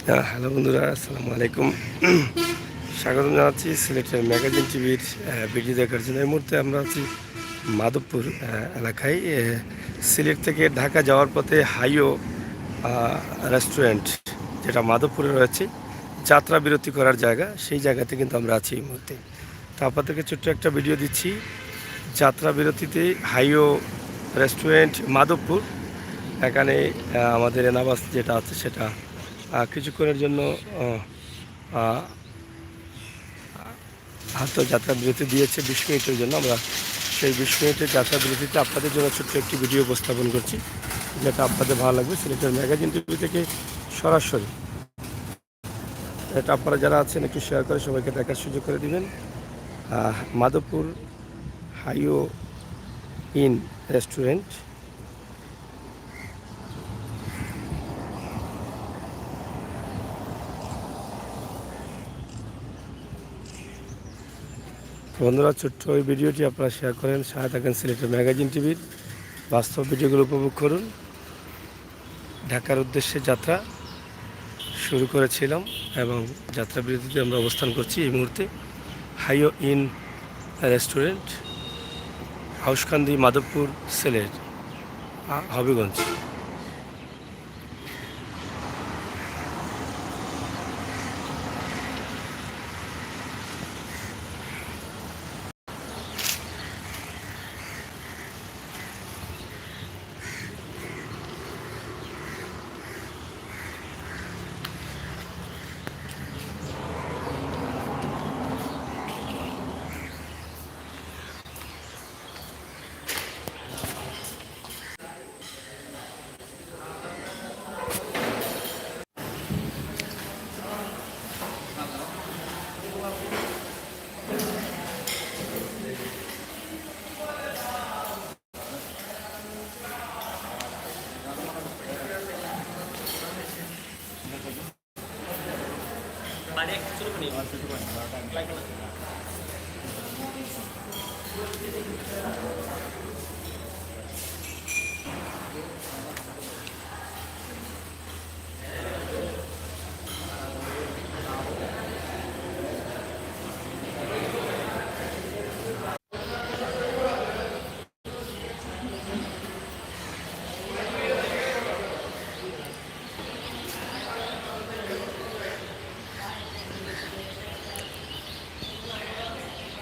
Hello বন্ধুরা, আসসালামু আলাইকুম। স্বাগত জানাচ্ছি সিলেটের ম্যাগাজিন টিভির ভিডিও দেখার জন্য। এই মুহূর্তে আমরা আছি মাধবপুর এলাকায়। সিলেট থেকে ঢাকা যাওয়ার পথে হাইও রেস্টুরেন্ট, যেটা মাধবপুরে রয়েছে, যাত্রা বিরতি করার জায়গা, সেই জায়গাতে কিন্তু আমরা আছি এই মুহূর্তে। তো আপনাদেরকে ছোট্ট একটা ভিডিও দিচ্ছি যাত্রা বিরতিতে হাইও রেস্টুরেন্ট মাধবপুর। এখানে আমাদের এনাবাস যেটা আছে সেটা কিছুক্ষণের জন্য হাত যাত্রা বিরতি দিয়েছে 20 মিনিটের জন্য। আমরা সেই 20 মিনিটের যাত্রা বিরতিতে আপনাদের জন্য ছোট্ট একটি ভিডিও উপস্থাপন করছি, যেটা আপনাদের ভালো লাগবে। সিলেটের ম্যাগাজিন টিভি থেকে সরাসরি এটা আপনারা যারা আছেন একটু শেয়ার করে সবাইকে দেখার সুযোগ করে দিবেন। Madhabpur highway inn restaurant. বন্ধুরা, ছোট্ট ওই ভিডিওটি আপনারা শেয়ার করেন, সাথে থাকেন সিলেটের ম্যাগাজিন টিভির। বাস্তব ভিডিওগুলো উপভোগ করুন। ঢাকার উদ্দেশ্যে যাত্রা শুরু করেছিলাম এবং যাত্রা বিরতিতে আমরা অবস্থান করছি এই মুহূর্তে হাইও ইন রেস্টুরেন্ট, হাউসকান্দি, মাধবপুর, সিলেট, হবিগঞ্জ।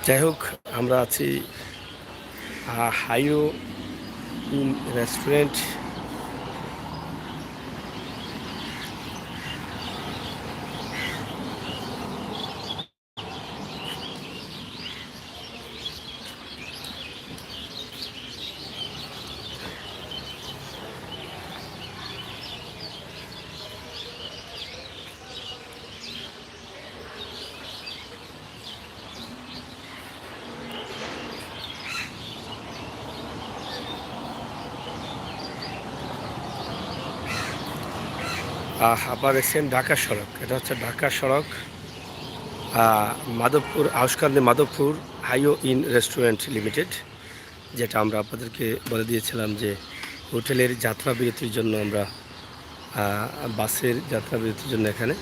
যাই হোক, আমরা আছি হাইও ইন রেস্টুরেন্ট। আপনারা দেখছেন ঢাকা সড়ক, এটা হচ্ছে ঢাকা সড়ক, Madhabpur, Aushkandi Madhabpur highway inn restaurant limited, যেটা আমরা আপনাদেরকে বলে দিয়েছিলাম যে হোটেলের যাত্রা বিরতির জন্য আমরা বাসের যাত্রা বিরতির জন্য এখানে।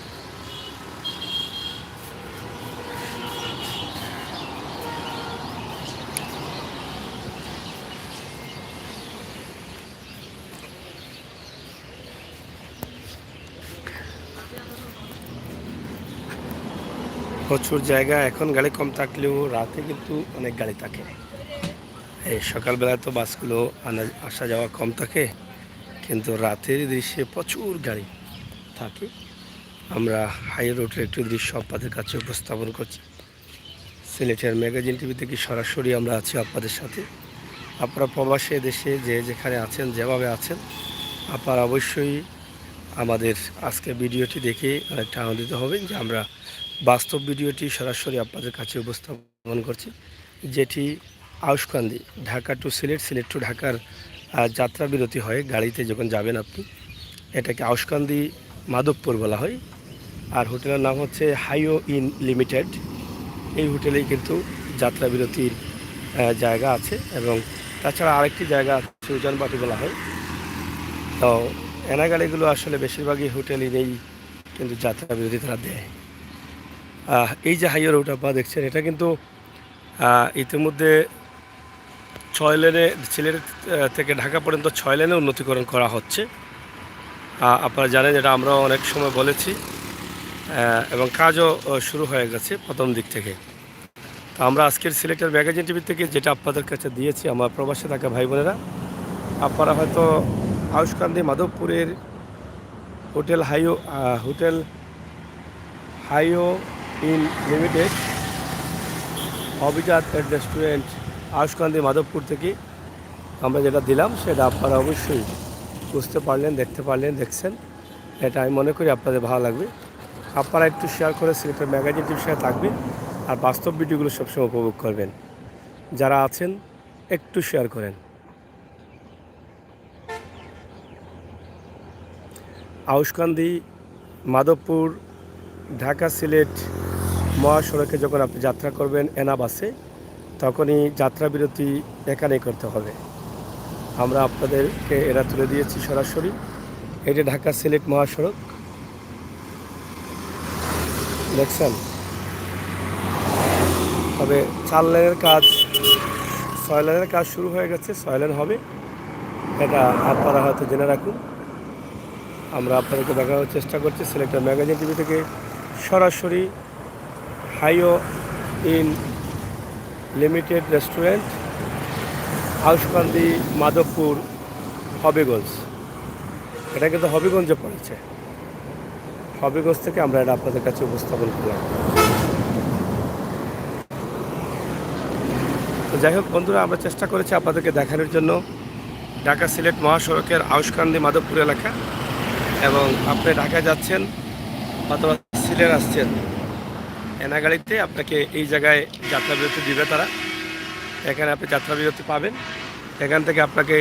প্রচুর জায়গা, এখন গাড়ি কম থাকলেও রাতে কিন্তু অনেক গাড়ি থাকে। এই সকালবেলায় তো বাসগুলো আসা যাওয়া কম থাকে, কিন্তু রাতের দৃশ্যে প্রচুর গাড়ি থাকে। আমরা হাই রোডের একটি দৃশ্য আপনাদের কাছে উপস্থাপন করছি। সিলেটের ম্যাগাজিন টিভি থেকে সরাসরি আমরা আছি আপনাদের সাথে। আপনারা প্রবাসে দেশে যে যেখানে আছেন, যেভাবে আছেন, আপনারা অবশ্যই আমাদের আজকে ভিডিওটি দেখে অনেকটা আনন্দিত হবেন যে আমরা বাস্তব ভিডিওটি সরাসরি আপনাদের কাছে উপস্থাপন করছি, যেটি হাউসকান্দি, ঢাকা টু সিলেট, সিলেট টু ঢাকার যাত্রা বিরতি হয় গাড়িতে যখন যাবেন আপনি। এটাকে হাউসকান্দি মাধবপুর বলা হয়। আর হোটেলের নাম হচ্ছে হাইও ইন লিমিটেড। এই হোটেলেই কিন্তু যাত্রা বিরতির জায়গা আছে, এবং তাছাড়া আরেকটি জায়গা আছে উজানবাটি বলা হয়। তো এনা গাড়িগুলো আসলে বেশিরভাগই হোটেলই নেই কিন্তু যাত্রা বিরতি তারা দেয়। এই যে হাইওয়ে রোড আপনারা দেখছেন, এটা কিন্তু ইতিমধ্যে 6 লেনে, সিলেট থেকে ঢাকা পর্যন্ত 6 লেনে উন্নতিকরণ করা হচ্ছে। আপনারা জানেন, এটা আমরাও অনেক সময় বলেছি, এবং কাজও শুরু হয়ে গেছে প্রথম দিক থেকে। তো আমরা আজকের সিলেক্টের ম্যাগাজিন টিভি থেকে যেটা আপনাদের কাছে দিয়েছি, আমার প্রবাসে থাকা ভাই বোনেরা, আপনারা হয়তো আউশকান্দি মাধবপুরের হোটেল হাইও ইন লিমিটেড অভিজাত রেস্টুরেন্ট আউশকান্দি মাধবপুর থেকে আমরা যেটা দিলাম, সেটা আপনারা অবশ্যই বুঝতে পারলেন, দেখতে পারলেন, দেখছেন। এটা আমি মনে করি আপনাদের ভালো লাগবে। আপনারা একটু শেয়ার করে সিলেক্টের ম্যাগাজিন টিভির সাথে থাকবেন, আর বাস্তব ভিডিওগুলো সবসময় উপভোগ করবেন। যারা আছেন একটু শেয়ার করেন। আউশকান্দি মাধবপুর ঢাকা সিলেট মহাসড়কে যখন আপনি যাত্রা করবেন এনা বাসে, তখনই যাত্রা বিরতি এখানেই করতে হবে। আমরা আপনাদেরকে এরা তুলে দিয়েছি সরাসরি। এটি ঢাকা সিলেট মহাসড়ক, দেখছেন। তবে 4 লেনের কাজ, 6 লেনের কাজ শুরু হয়ে গেছে, 6 লেন হবে, এটা আপনারা হয়তো জেনে রাখুন। আমরা আপনাদেরকে দেখানোর চেষ্টা করছি সিলেক্টর ম্যাগাজিন টিভি থেকে সরাসরি highway inn limited restaurant Aushkandi Madhabpur Habiganj. এটা কিন্তু হবিগঞ্জে পড়েছে। হবিগঞ্জ থেকে আমরা এটা আপনাদের কাছে উপস্থাপন করলাম। তো যাই হোক বন্ধুরা, আমরা চেষ্টা করেছি আপনাদেরকে দেখানোর জন্য ঢাকা সিলেট মহাসড়কের আউশকান্দি মাধবপুর এলাকা। এবং আপনি ঢাকায় যাচ্ছেন অথবা সিলেট আসছেন, এনা গাড়িতে আপনাকে এই জায়গায় যাত্রা বিরতি দিবে তারা। এখানে আপনি যাত্রা বিরতি পাবেন। এখান থেকে আপনাকে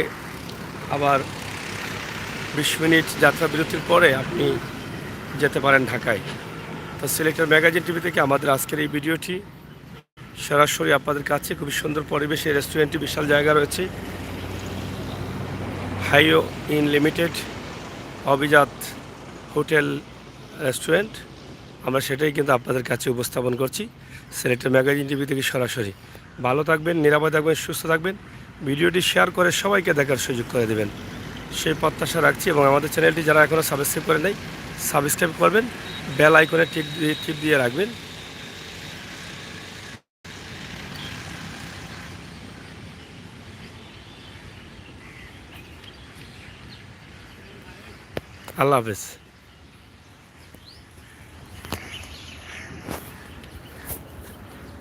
আবার 20 মিনিট যাত্রা বিরতির পরে আপনি যেতে পারেন ঢাকায়। তো সিলেক্টর ম্যাগাজিন টিভি থেকে আমাদের আজকের এই ভিডিওটি সরাসরি আপনাদের কাছে। খুবই সুন্দর পরিবেশে রেস্টুরেন্টটি, বিশাল জায়গা রয়েছে। হাইও ইন লিমিটেড অভিজাত হোটেল রেস্টুরেন্ট, আমরা সেটাই কিন্তু আপনাদের কাছে উপস্থাপন করছি সিলেক্টর ম্যাগাজিন টিভি থেকে সরাসরি। ভালো থাকবেন, নিরাপদ থাকবেন, সুস্থ থাকবেন। ভিডিওটি শেয়ার করে সবাইকে দেখার সুযোগ করে দেবেন, সেই প্রত্যাশা রাখছি। এবং আমাদের চ্যানেলটি যারা এখনও সাবস্ক্রাইব করে নেই, সাবস্ক্রাইব করবেন, বেল আইকনে টিপ দিয়ে রাখবেন। আল্লাহ হাফেজ।